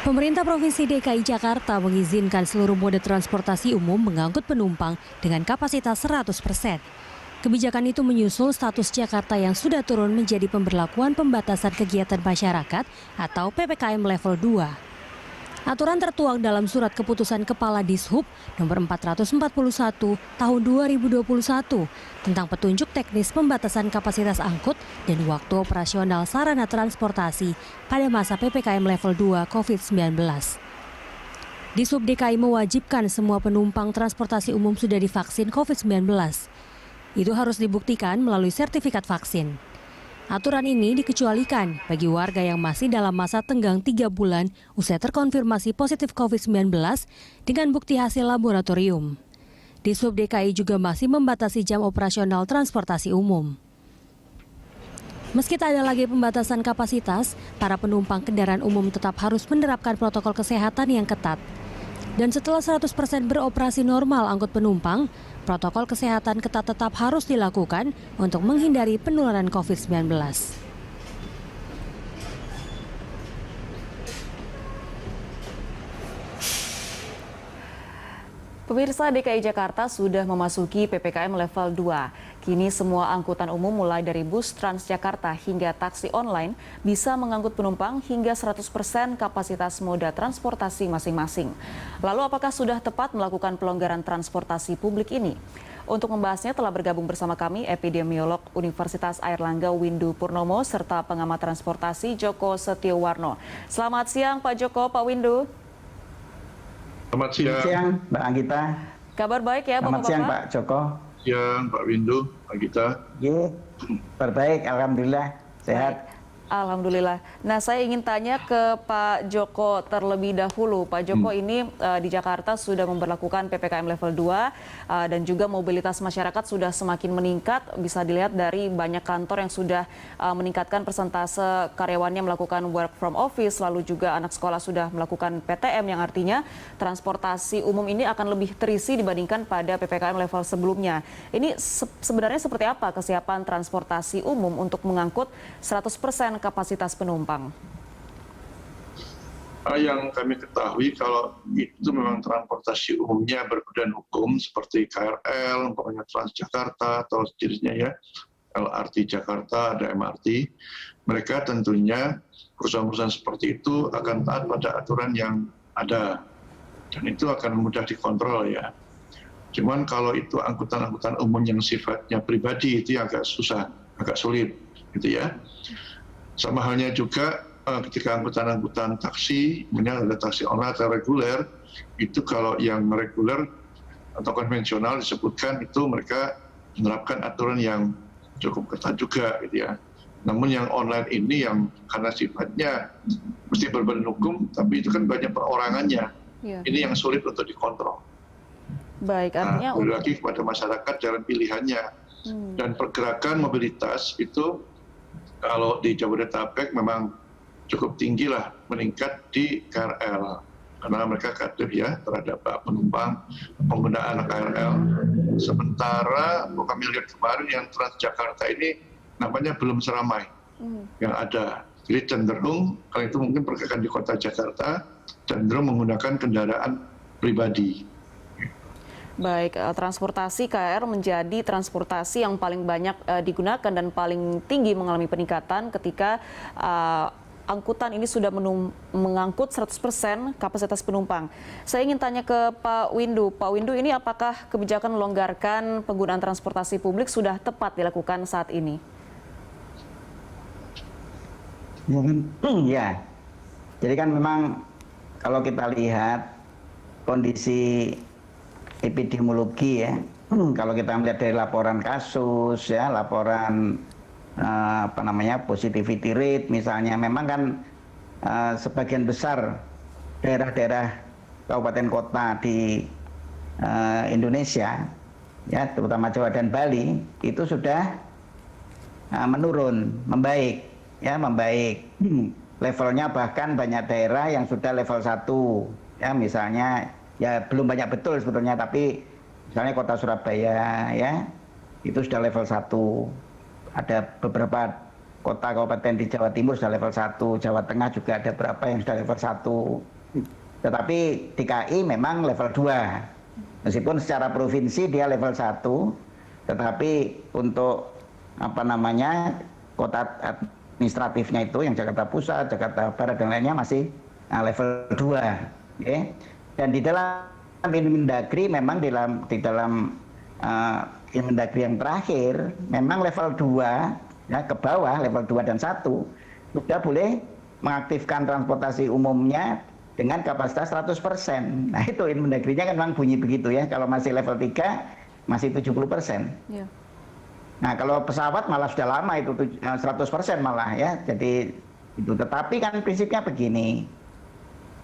Pemerintah Provinsi DKI Jakarta mengizinkan seluruh moda transportasi umum mengangkut penumpang dengan kapasitas 100%. Kebijakan itu menyusul status Jakarta yang sudah turun menjadi pemberlakuan pembatasan kegiatan masyarakat atau PPKM level 2. Aturan tertuang dalam Surat Keputusan Kepala Dishub nomor 441 tahun 2021 tentang petunjuk teknis pembatasan kapasitas angkut dan waktu operasional sarana transportasi pada masa PPKM level 2 COVID-19. Dishub DKI mewajibkan semua penumpang transportasi umum sudah divaksin COVID-19. Itu harus dibuktikan melalui sertifikat vaksin. Aturan ini dikecualikan bagi warga yang masih dalam masa tenggang 3 bulan usai terkonfirmasi positif COVID-19 dengan bukti hasil laboratorium. Dishub DKI juga masih membatasi jam operasional transportasi umum. Meski tak ada lagi pembatasan kapasitas, para penumpang kendaraan umum tetap harus menerapkan protokol kesehatan yang ketat. Dan setelah 100% beroperasi normal angkut penumpang, protokol kesehatan ketat tetap harus dilakukan untuk menghindari penularan COVID-19. Pemirsa, DKI Jakarta sudah memasuki PPKM level 2. Kini semua angkutan umum mulai dari bus Transjakarta hingga taksi online bisa mengangkut penumpang hingga 100% kapasitas moda transportasi masing-masing. Lalu apakah sudah tepat melakukan pelonggaran transportasi publik ini? Untuk membahasnya telah bergabung bersama kami epidemiolog Universitas Airlangga Windu Purnomo serta pengamat transportasi Joko Setiowarno. Selamat siang Pak Joko, Pak Windu. Selamat siang, Mbak Anggita. Kabar baik ya, Bapak-Bapak? Selamat siang, Pak Joko. Siang, Pak Windu, Pak Gita. Ye, terbaik, alhamdulillah, sehat. Alhamdulillah. Nah, saya ingin tanya ke Pak Joko terlebih dahulu. Pak Joko, ini di Jakarta sudah memberlakukan PPKM level 2 dan juga mobilitas masyarakat sudah semakin meningkat. Bisa dilihat dari banyak kantor yang sudah meningkatkan persentase karyawannya melakukan work from office, lalu juga anak sekolah sudah melakukan PTM yang artinya transportasi umum ini akan lebih terisi dibandingkan pada PPKM level sebelumnya. Ini sebenarnya seperti apa kesiapan transportasi umum untuk mengangkut 100% kapasitas penumpang? Yang kami ketahui kalau itu memang transportasi umumnya berbadan hukum seperti KRL, umpamanya Transjakarta atau sejenisnya ya, LRT Jakarta, ada MRT, mereka tentunya perusahaan-perusahaan seperti itu akan taat pada aturan yang ada dan itu akan mudah dikontrol ya. Cuman kalau itu angkutan-angkutan umum yang sifatnya pribadi itu agak susah, agak sulit gitu ya. Sama halnya juga ketika angkutan-angkutan taksi, misalnya ada taksi online atau reguler, itu kalau yang reguler atau konvensional disebutkan itu mereka menerapkan aturan yang cukup ketat juga gitu ya. Namun yang online ini yang karena sifatnya mesti berbadan hukum, tapi itu kan banyak perorangannya. Ya. Ini yang sulit untuk dikontrol. Baik, artinya kembali lagi kepada masyarakat jalan pilihannya. Dan pergerakan mobilitas itu kalau di Jabodetabek memang cukup tinggi lah meningkat di KRL karena mereka kaptif ya terhadap penumpang penggunaan KRL. Sementara kami lihat kemarin yang Transjakarta ini namanya belum seramai yang ada. Jadi cenderung kalau itu mungkin pergerakan di kota Jakarta cenderung menggunakan kendaraan pribadi. Baik, transportasi KR menjadi transportasi yang paling banyak digunakan dan paling tinggi mengalami peningkatan ketika angkutan ini sudah mengangkut 100% kapasitas penumpang. Saya ingin tanya ke Pak Windu. Pak Windu, ini apakah kebijakan melonggarkan penggunaan transportasi publik sudah tepat dilakukan saat ini? Ya, jadi kan memang kalau kita lihat kondisi epidemiologi ya, kalau kita melihat dari laporan kasus ya, laporan positivity rate misalnya, memang kan sebagian besar daerah-daerah kabupaten kota di Indonesia ya, terutama Jawa dan Bali itu sudah menurun, membaik ya, membaik. Levelnya bahkan banyak daerah yang sudah level 1 ya, misalnya ya belum banyak betul sebetulnya, tapi misalnya kota Surabaya ya itu sudah level 1. Ada beberapa kota kabupaten di Jawa Timur sudah level 1, Jawa Tengah juga ada beberapa yang sudah level 1. Tetapi DKI memang level 2. Meskipun secara provinsi dia level 1, tetapi untuk kota administratifnya itu yang Jakarta Pusat, Jakarta Barat dan lainnya masih level 2. Okay? Dan di dalam Inmendagri memang di dalam Inmendagri yang terakhir memang level 2 ya, ke bawah level 2 dan 1 sudah boleh mengaktifkan transportasi umumnya dengan kapasitas 100%. Nah itu Inmendagri-nya kan memang bunyi begitu ya. Kalau masih level 3 masih 70%. Ya. Nah kalau pesawat malah sudah lama itu 100% malah ya. Jadi itu, tetapi kan prinsipnya begini.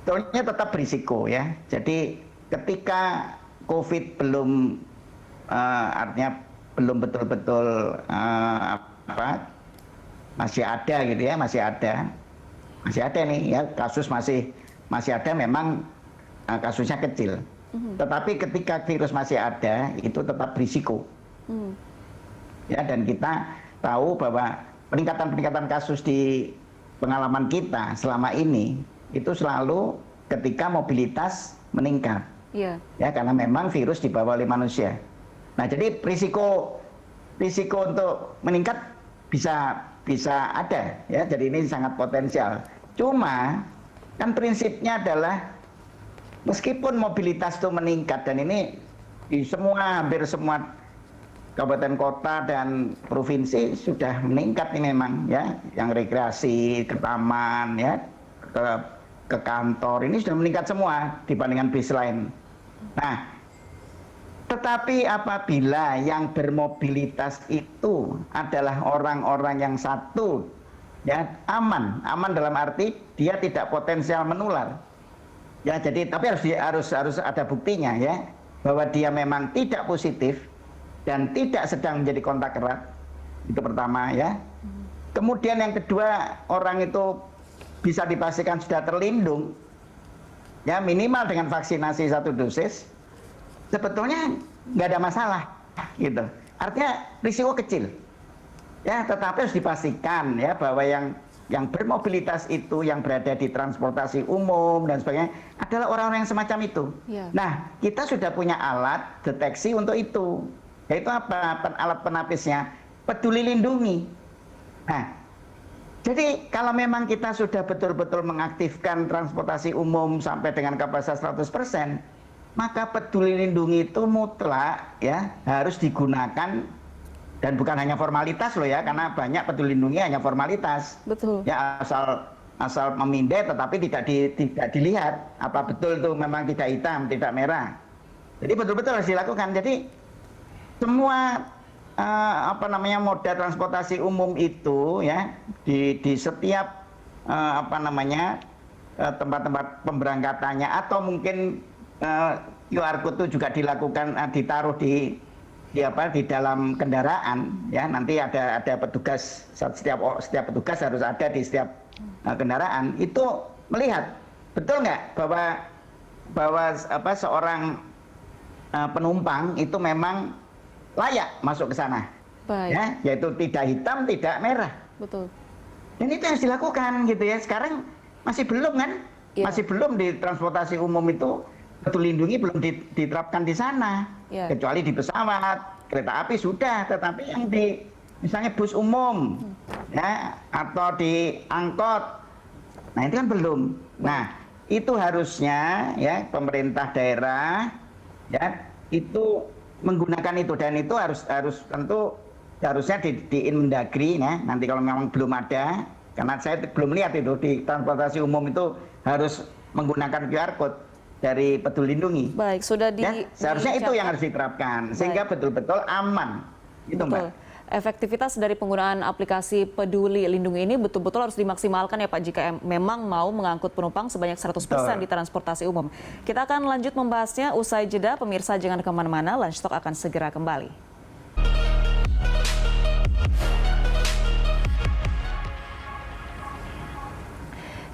Sebetulnya tetap berisiko ya. Jadi ketika COVID belum artinya belum betul-betul masih ada gitu ya, masih ada nih ya, kasus masih ada, memang kasusnya kecil. Tetapi ketika virus masih ada, itu tetap berisiko. Ya, dan kita tahu bahwa peningkatan kasus di pengalaman kita selama ini itu selalu ketika mobilitas meningkat. Ya, karena memang virus dibawa oleh manusia. Nah, jadi risiko untuk meningkat bisa ada ya. Jadi ini sangat potensial. Cuma kan prinsipnya adalah meskipun mobilitas itu meningkat, dan ini di hampir semua kabupaten kota dan provinsi sudah meningkat ini memang ya, yang rekreasi ke taman ya, ke kantor ini sudah meningkat semua dibandingkan baseline. Nah, tetapi apabila yang bermobilitas itu adalah orang-orang yang satu ya, aman dalam arti dia tidak potensial menular. Ya, jadi tapi harus ada buktinya ya, bahwa dia memang tidak positif dan tidak sedang menjadi kontak erat. Itu pertama ya. Kemudian yang kedua, orang itu bisa dipastikan sudah terlindung ya, minimal dengan vaksinasi 1 dosis. Sebetulnya nggak ada masalah gitu. Artinya risiko kecil. Ya, tetapi harus dipastikan ya bahwa yang bermobilitas itu, yang berada di transportasi umum dan sebagainya adalah orang-orang yang semacam itu. Ya. Nah, kita sudah punya alat deteksi untuk itu. Yaitu apa? Alat penapisnya Peduli Lindungi. Nah, jadi kalau memang kita sudah betul-betul mengaktifkan transportasi umum sampai dengan kapasitas 100%, maka Peduli Lindungi itu mutlak ya harus digunakan, dan bukan hanya formalitas loh ya, karena banyak Peduli Lindungi hanya formalitas. Betul. Ya asal memindai tetapi tidak dilihat apa betul itu memang tidak hitam, tidak merah. Jadi betul-betul harus dilakukan. Jadi semua moda transportasi umum itu ya di setiap tempat-tempat pemberangkatannya, atau mungkin QR code itu juga dilakukan ditaruh di dalam kendaraan ya. Nanti ada petugas, setiap petugas harus ada di setiap kendaraan itu melihat betul nggak bahwa seorang penumpang itu memang layak masuk ke sana. Baik. Ya, yaitu tidak hitam, tidak merah. Betul. Dan itu harus dilakukan gitu ya. Sekarang masih belum kan? Ya. Masih belum di transportasi umum itu Peduli Lindungi belum diterapkan di sana. Ya. Kecuali di pesawat, kereta api sudah, tetapi yang di misalnya bus umum ya, atau di angkot. Nah, itu kan belum. Nah, itu harusnya ya pemerintah daerah ya itu menggunakan itu, dan itu harus tentu harusnya di Inmendagri ya. Nanti kalau memang belum ada, karena saya belum lihat itu di transportasi umum itu harus menggunakan QR code dari Peduli Lindungi. Baik, sudah seharusnya itu yang harus diterapkan sehingga betul-betul aman. Itu Mbak. Efektivitas dari penggunaan aplikasi Peduli Lindungi ini betul-betul harus dimaksimalkan ya Pak, jika memang mau mengangkut penumpang sebanyak 100% di transportasi umum. Kita akan lanjut membahasnya usai jeda. Pemirsa jangan kemana-mana, Lunch Talk akan segera kembali.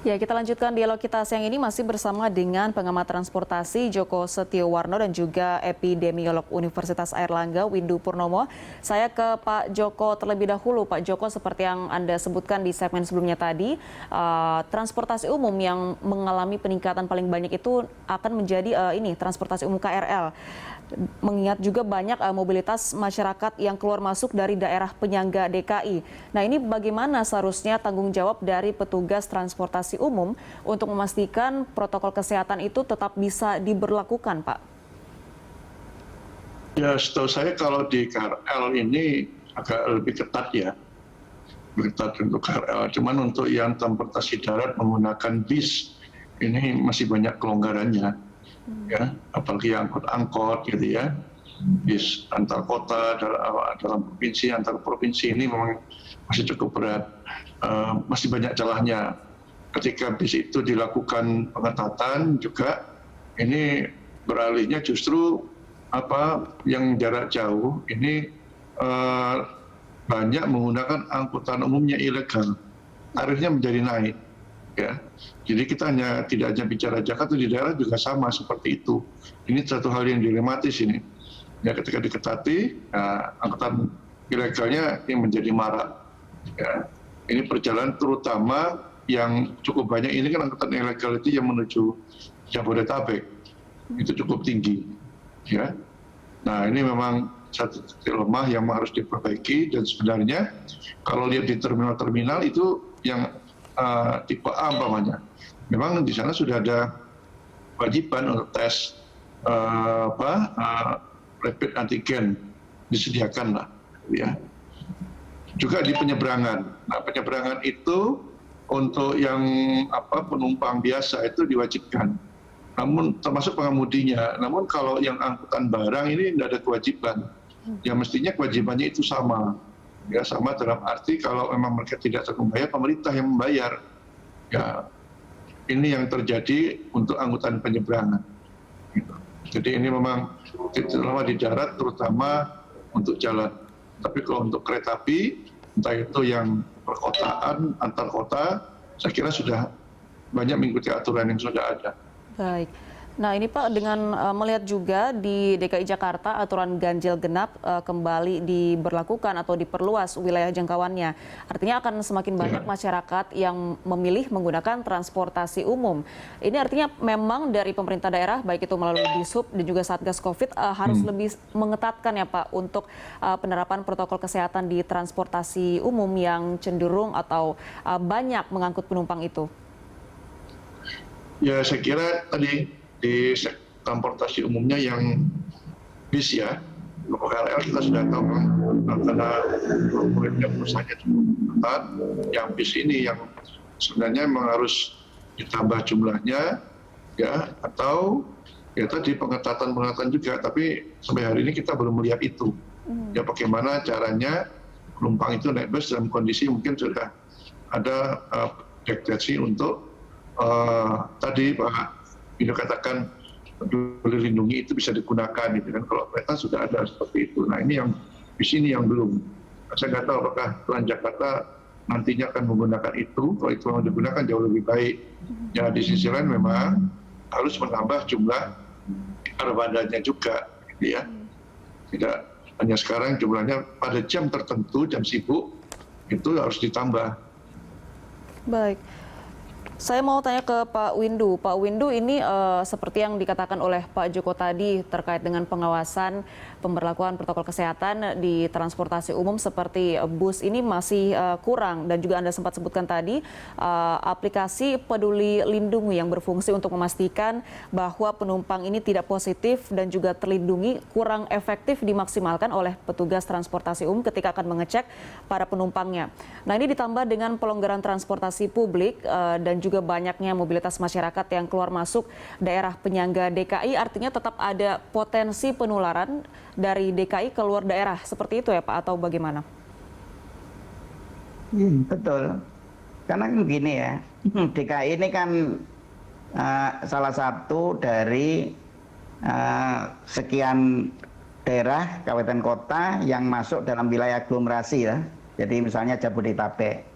Ya, kita lanjutkan dialog kita siang ini masih bersama dengan pengamat transportasi Joko Setiowarno dan juga epidemiolog Universitas Airlangga Windu Purnomo. Saya ke Pak Joko terlebih dahulu. Pak Joko, seperti yang Anda sebutkan di segmen sebelumnya tadi, transportasi umum yang mengalami peningkatan paling banyak itu akan menjadi transportasi umum KRL. Mengingat juga banyak mobilitas masyarakat yang keluar masuk dari daerah penyangga DKI. Nah, ini bagaimana seharusnya tanggung jawab dari petugas transportasi umum untuk memastikan protokol kesehatan itu tetap bisa diberlakukan, Pak? Ya, setahu saya kalau di KRL ini agak lebih ketat ya. Lebih ketat untuk KRL. Cuman untuk yang transportasi darat menggunakan bis, ini masih banyak kelonggarannya. Ya, apalagi angkot-angkot gitu ya, bis antar kota dalam provinsi, antar provinsi ini memang masih cukup berat, masih banyak celahnya. Ketika bis itu dilakukan pengetatan juga, ini beralihnya justru yang jarak jauh ini banyak menggunakan angkutan umumnya ilegal, tarifnya menjadi naik. Ya, jadi kita tidak hanya bicara Jakarta, di daerah juga sama seperti itu. Ini satu hal yang dilematis ini. Ya, ketika diketati, angkutan ilegalnya yang menjadi marak. Ya, ini perjalanan terutama yang cukup banyak ini kan angkutan ilegal itu yang menuju Jabodetabek, itu cukup tinggi. Ya, nah ini memang satu titik lemah yang harus diperbaiki, dan sebenarnya kalau lihat di terminal-terminal itu yang tipe A umpamanya, memang di sana sudah ada kewajiban untuk tes rapid antigen disediakan lah, ya. Juga di penyeberangan. Nah, penyeberangan itu untuk yang penumpang biasa itu diwajibkan, namun termasuk pengemudinya. Namun kalau yang angkutan barang ini tidak ada kewajiban. Ya mestinya kewajibannya itu sama. Ya, sama dalam arti kalau memang mereka tidak membayar, pemerintah yang membayar. Ya, ini yang terjadi untuk angkutan penyeberangan. Gitu. Jadi ini memang terutama di darat, terutama untuk jalan. Tapi kalau untuk kereta api, entah itu yang perkotaan, antar kota, saya kira sudah banyak mengikuti aturan yang sudah ada. Baik. Nah, ini Pak, dengan melihat juga di DKI Jakarta aturan ganjil genap kembali diberlakukan atau diperluas wilayah jangkauannya. Artinya akan semakin banyak masyarakat yang memilih menggunakan transportasi umum. Ini artinya memang dari pemerintah daerah, baik itu melalui Dishub dan juga Satgas Covid, harus lebih mengetatkan ya Pak untuk penerapan protokol kesehatan di transportasi umum yang cenderung atau banyak mengangkut penumpang itu. Ya, saya kira tadi di transportasi umumnya yang bis ya, KRL kita sudah tahu karena muridnya perusahaannya cukup ketat. Yang bis ini yang sebenarnya memang harus ditambah jumlahnya, ya, atau ya tadi pengetatan juga. Tapi sampai hari ini kita belum melihat itu. Ya, bagaimana caranya penumpang itu naik bus dalam kondisi mungkin sudah ada deteksi untuk tadi Pak Windu katakan peduli lindungi itu bisa digunakan, gitu kan. Kalau kereta sudah ada seperti itu. Nah, ini yang di sini yang belum. Saya nggak tahu apakah Transjakarta nantinya akan menggunakan itu. Kalau itu mau digunakan jauh lebih baik. Ya, di sisi lain memang harus menambah jumlah armadanya juga, gitu ya. Tidak hanya sekarang jumlahnya pada jam tertentu, jam sibuk itu harus ditambah. Baik. Saya mau tanya ke Pak Windu. Pak Windu, ini seperti yang dikatakan oleh Pak Joko tadi terkait dengan pengawasan pemberlakuan protokol kesehatan di transportasi umum seperti bus ini masih kurang, dan juga Anda sempat sebutkan tadi aplikasi Peduli Lindungi yang berfungsi untuk memastikan bahwa penumpang ini tidak positif dan juga terlindungi kurang efektif dimaksimalkan oleh petugas transportasi umum ketika akan mengecek para penumpangnya. Nah, ini ditambah dengan pelonggaran transportasi publik dan juga banyaknya mobilitas masyarakat yang keluar masuk daerah penyangga DKI, artinya tetap ada potensi penularan dari DKI ke luar daerah. Seperti itu ya Pak, atau bagaimana? Betul. Karena begini ya, DKI ini kan salah satu dari sekian daerah, kabupaten kota yang masuk dalam wilayah aglomerasi ya. Jadi misalnya Jabodetabek.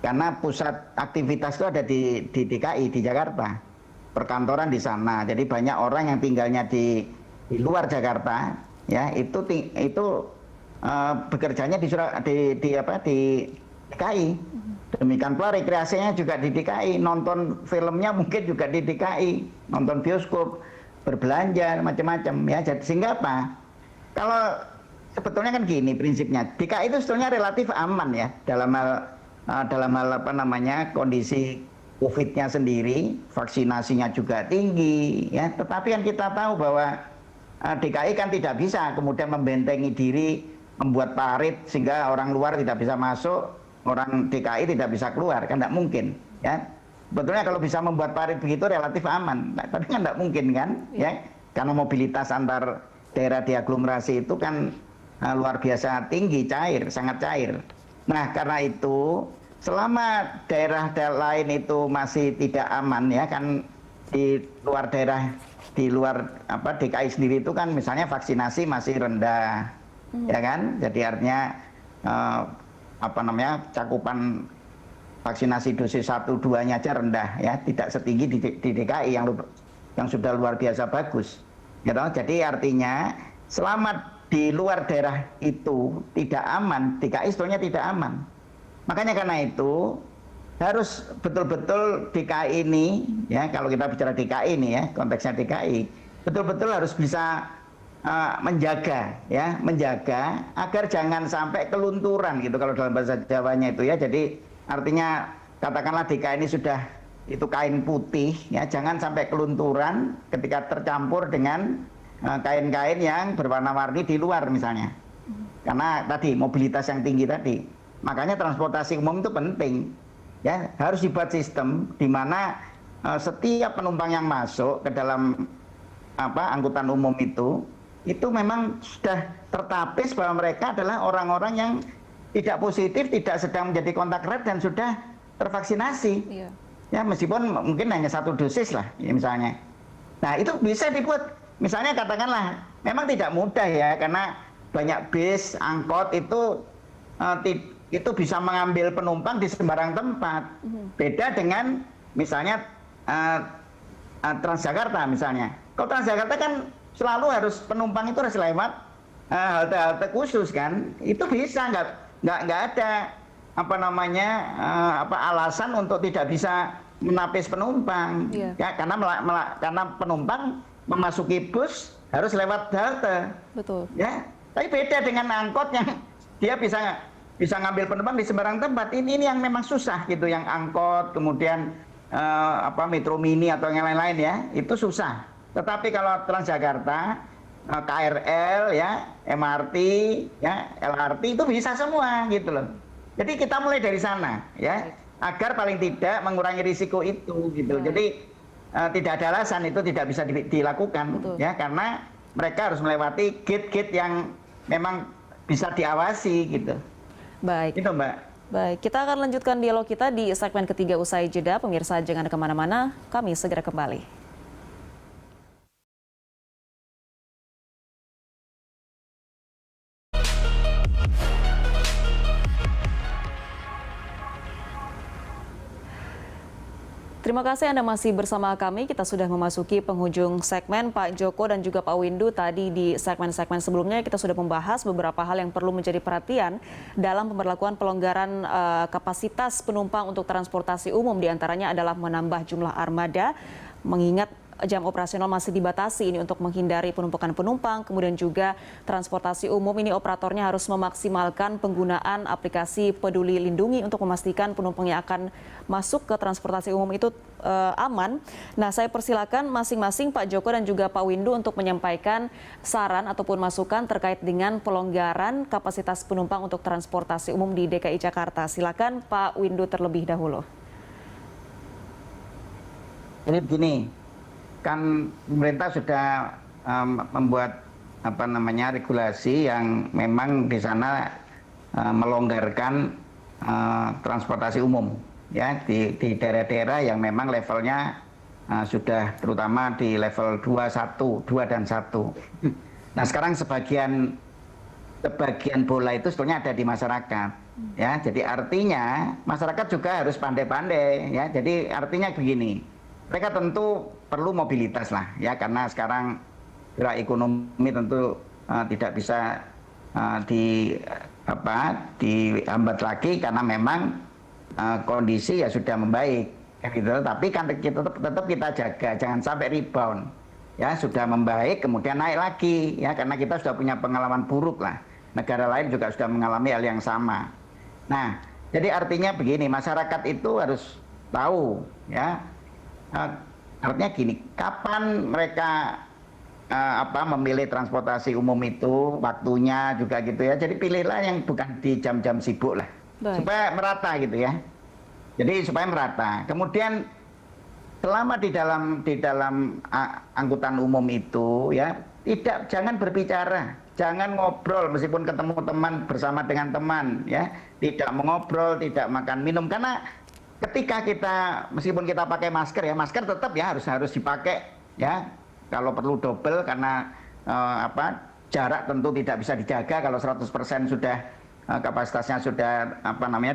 karena pusat aktivitas itu ada di DKI, di Jakarta, perkantoran di sana. Jadi banyak orang yang tinggalnya di luar Jakarta, ya itu bekerjanya di DKI. Demikian pula rekreasinya juga di DKI, nonton filmnya mungkin juga di DKI, nonton bioskop, berbelanja macam-macam ya. Jadi sehingga apa? Kalau sebetulnya kan gini prinsipnya, DKI itu sebetulnya relatif aman ya dalam hal apa namanya kondisi COVID-nya sendiri, vaksinasinya juga tinggi ya. Tetapi kan kita tahu bahwa DKI kan tidak bisa kemudian membentengi diri, membuat parit sehingga orang luar tidak bisa masuk, orang DKI tidak bisa keluar, kan tidak mungkin ya. Sebetulnya kalau bisa membuat parit begitu relatif aman, tapi kan tidak mungkin kan ya, karena mobilitas antar daerah di aglomerasi itu kan luar biasa tinggi, cair, sangat cair. Nah karena itu selama daerah lain itu masih tidak aman ya, kan di luar daerah, di luar DKI sendiri itu kan misalnya vaksinasi masih rendah ya kan, jadi artinya cakupan vaksinasi dosis 1-2-nya aja rendah ya, tidak setinggi di DKI yang sudah luar biasa bagus gitu. Jadi artinya selama di luar daerah itu tidak aman, DKI sebetulnya tidak aman. Makanya karena itu harus betul-betul DKI ini ya, kalau kita bicara DKI ini ya, konteksnya DKI betul-betul harus bisa menjaga agar jangan sampai kelunturan gitu kalau dalam bahasa Jawanya itu ya. Jadi artinya katakanlah DKI ini sudah itu kain putih ya, jangan sampai kelunturan ketika tercampur dengan kain-kain yang berwarna-warni di luar misalnya. Karena tadi mobilitas yang tinggi tadi. Makanya transportasi umum itu penting. Ya, harus dibuat sistem di mana setiap penumpang yang masuk ke dalam angkutan umum itu memang sudah tertapis bahwa mereka adalah orang-orang yang tidak positif, tidak sedang menjadi kontak erat dan sudah tervaksinasi. Iya. Ya, meskipun mungkin hanya 1 dosis lah ya, misalnya. Nah, itu bisa dibuat, misalnya katakanlah memang tidak mudah ya, karena banyak bis, angkot itu bisa mengambil penumpang di sembarang tempat. Beda dengan misalnya Transjakarta misalnya. Kalau Transjakarta kan selalu harus penumpang itu harus lewat halte-halte khusus kan. Itu bisa, nggak ada alasan untuk tidak bisa menapis penumpang. Ya, karena penumpang memasuki bus harus lewat halte. Betul. Ya, tapi beda dengan angkot yang dia bisa ngambil penumpang di sembarang tempat. Ini yang memang susah gitu, yang angkot, kemudian Metro Mini atau yang lain-lain ya, itu susah. Tetapi kalau Transjakarta, KRL ya, MRT ya, LRT itu bisa semua gitu loh. Jadi kita mulai dari sana ya, agar paling tidak mengurangi risiko itu gitu. Jadi tidak ada alasan itu tidak bisa dilakukan. Betul. Ya, karena mereka harus melewati gate-gate yang memang bisa diawasi gitu. Baik. Itu Mbak. Baik, kita akan lanjutkan dialog kita di segmen ketiga usai jeda. Pemirsa jangan kemana-mana, kami segera kembali. Terima kasih Anda masih bersama kami. Kita sudah memasuki penghujung segmen. Pak Joko dan juga Pak Windu, tadi di segmen-segmen sebelumnya kita sudah membahas beberapa hal yang perlu menjadi perhatian dalam pemberlakuan pelonggaran kapasitas penumpang untuk transportasi umum. Di antaranya adalah menambah jumlah armada, mengingat jam operasional masih dibatasi ini untuk menghindari penumpukan penumpang. Kemudian juga transportasi umum ini operatornya harus memaksimalkan penggunaan aplikasi Peduli Lindungi untuk memastikan penumpang yang akan masuk ke transportasi umum itu aman. Nah, saya persilakan masing-masing Pak Joko dan juga Pak Windu untuk menyampaikan saran ataupun masukan terkait dengan pelonggaran kapasitas penumpang untuk transportasi umum di DKI Jakarta. Silakan Pak Windu terlebih dahulu. Ini begini, kan pemerintah sudah membuat regulasi yang memang di sana melonggarkan transportasi umum ya di daerah-daerah yang memang levelnya sudah terutama di level 2 dan 1. Nah, sekarang sebagian bola itu sebetulnya ada di masyarakat Ya, jadi artinya masyarakat juga harus pandai-pandai ya. Jadi artinya begini, mereka tentu perlu mobilitas lah ya, karena sekarang gerak ekonomi tentu tidak bisa dihambat lagi karena memang kondisi ya sudah membaik kan gitu. Tapi kan tetap kita jaga jangan sampai rebound ya, sudah membaik kemudian naik lagi ya, karena kita sudah punya pengalaman buruk lah, negara lain juga sudah mengalami hal yang sama. Nah, jadi artinya begini, masyarakat itu harus tahu ya, artinya gini, kapan mereka memilih transportasi umum itu, waktunya juga gitu ya. Jadi pilihlah yang bukan di jam-jam sibuk lah. Baik. Supaya merata gitu ya. Jadi supaya merata. Kemudian selama di dalam angkutan umum itu ya, jangan berbicara, jangan ngobrol meskipun ketemu teman bersama dengan teman ya, tidak mengobrol, tidak makan minum, karena ketika kita meskipun kita pakai masker ya, masker tetap ya harus dipakai ya, kalau perlu double karena jarak tentu tidak bisa dijaga kalau 100% sudah kapasitasnya sudah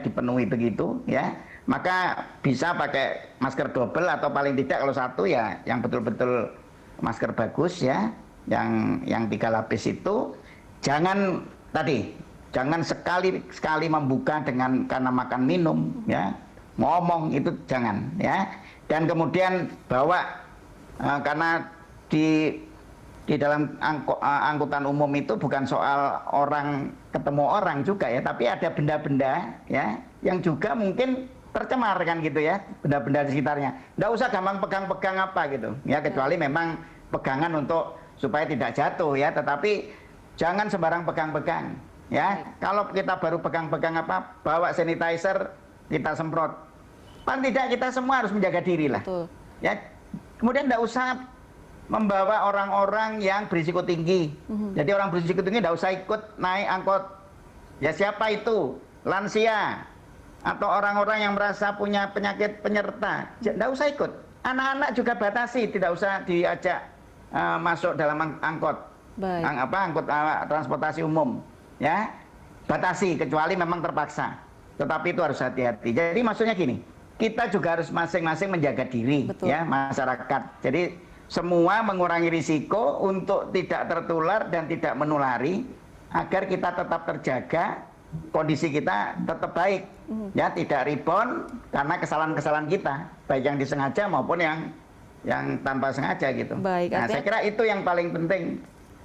dipenuhi begitu ya, maka bisa pakai masker double atau paling tidak kalau satu ya yang betul-betul masker bagus ya, yang 3 lapis itu. Jangan sekali membuka karena makan minum ya, ngomong itu jangan ya. Dan kemudian bawa karena di dalam angkutan umum itu bukan soal orang ketemu orang juga ya, tapi ada benda-benda ya yang juga mungkin tercemar kan gitu ya, benda-benda di sekitarnya. Nggak usah gampang pegang-pegang apa gitu ya, kecuali memang pegangan untuk supaya tidak jatuh ya, tetapi jangan sembarang pegang-pegang ya. Kalau kita baru pegang-pegang bawa sanitizer, kita semprot. Paling tidak kita semua harus menjaga diri lah. Betul. Ya. Kemudian tidak usah membawa orang-orang yang berisiko tinggi. Jadi orang berisiko tinggi tidak usah ikut naik angkot. Ya siapa itu? Lansia atau orang-orang yang merasa punya penyakit penyerta, tidak usah ikut. Anak-anak juga batasi, tidak usah diajak masuk dalam angkot. Baik. Angkut transportasi umum ya, batasi kecuali memang terpaksa, tetapi itu harus hati-hati. Jadi maksudnya gini, kita juga harus masing-masing menjaga diri. Betul. Ya masyarakat, jadi semua mengurangi risiko untuk tidak tertular dan tidak menulari agar kita tetap terjaga, kondisi kita tetap baik ya, tidak rebound karena kesalahan-kesalahan kita, baik yang disengaja maupun yang tanpa sengaja gitu. Baik, nah, saya kira itu yang paling penting.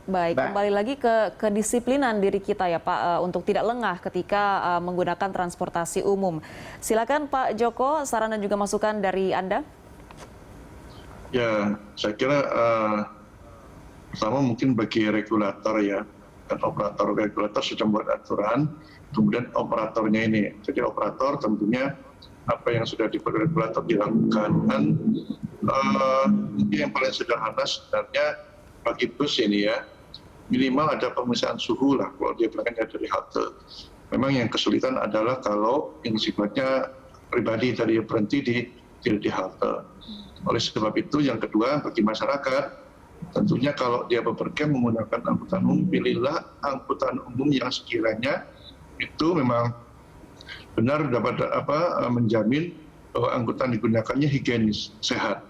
Baik, kembali lagi ke kedisiplinan diri kita ya Pak, untuk tidak lengah ketika menggunakan transportasi umum. Silakan Pak Joko, saran dan juga masukan dari Anda. Ya, saya kira pertama mungkin bagi regulator ya, dan regulator sudah membuat aturan, kemudian operatornya ini. Jadi operator tentunya apa yang sudah dibuat regulator dilakukan. Dan yang paling sederhana sebenarnya bagi bus ini ya, minimal ada pemeriksaan suhu lah kalau dia berangkat dari halte. Memang yang kesulitan adalah kalau yang sifatnya pribadi dari berhenti di halte. Oleh sebab itu yang kedua bagi masyarakat, tentunya kalau dia bepergian menggunakan angkutan umum, pilihlah angkutan umum yang sekiranya itu memang benar dapat menjamin bahwa angkutan digunakannya higienis, sehat.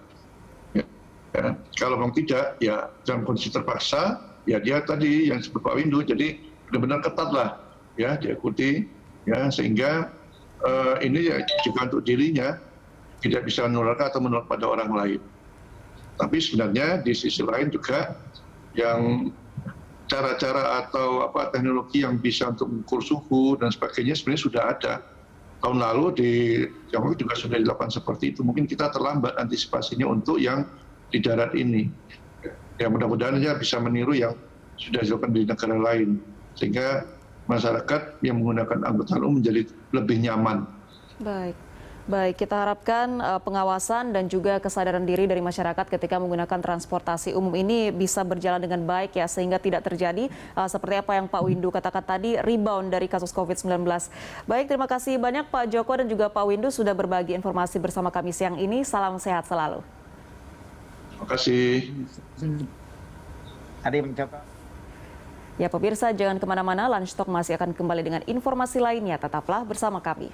Ya. Kalau memang tidak, ya dalam kondisi terpaksa, ya dia tadi yang disebut Pak Windu, jadi benar-benar ketat lah, ya diikuti, ya sehingga ini ya juga untuk dirinya tidak bisa menularkan atau menular pada orang lain. Tapi sebenarnya di sisi lain juga yang cara-cara atau teknologi yang bisa untuk mengukur suhu dan sebagainya sebenarnya sudah ada. Tahun lalu di Tiongkok juga sudah dilakukan seperti itu. Mungkin kita terlambat antisipasinya untuk yang di darat ini. Ya mudah-mudahan aja bisa meniru yang sudah dilakukan di negara lain, sehingga masyarakat yang menggunakan angkutan umum menjadi lebih nyaman. Baik, kita harapkan pengawasan dan juga kesadaran diri dari masyarakat ketika menggunakan transportasi umum ini bisa berjalan dengan baik ya, sehingga tidak terjadi seperti apa yang Pak Windu katakan tadi, rebound dari kasus COVID-19. Baik, terima kasih banyak Pak Joko dan juga Pak Windu sudah berbagi informasi bersama kami siang ini. Salam sehat selalu. Terima kasih. Tadi mencoba. Ya pemirsa, jangan kemana-mana, Lunch Talk masih akan kembali dengan informasi lainnya. Tetaplah bersama kami.